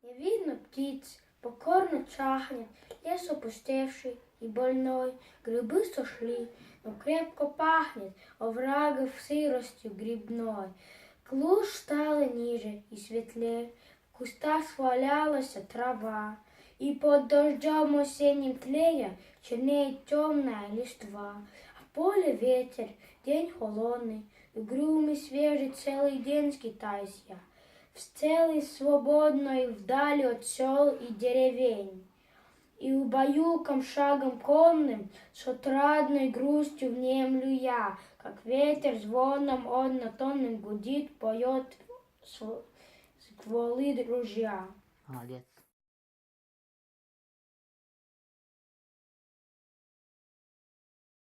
Не видно птиц, покорно чахнет, лес опустевший и больной, грибы сошли, но крепко пахнет оврагов сыростью грибной. Глушь стала ниже и светлее, в кустах свалялась трава, и под дождем осенним тлея чернеет темная листва. А в поле ветер, день холодный, угрюмый свежий целый день скитаюсь я. В целой свободной вдали от сел и деревень, и убаюком шагом конным с отрадной грустью внемлю я, как ветер звоном однотонным гудит, поет стволы ружья. Молодец.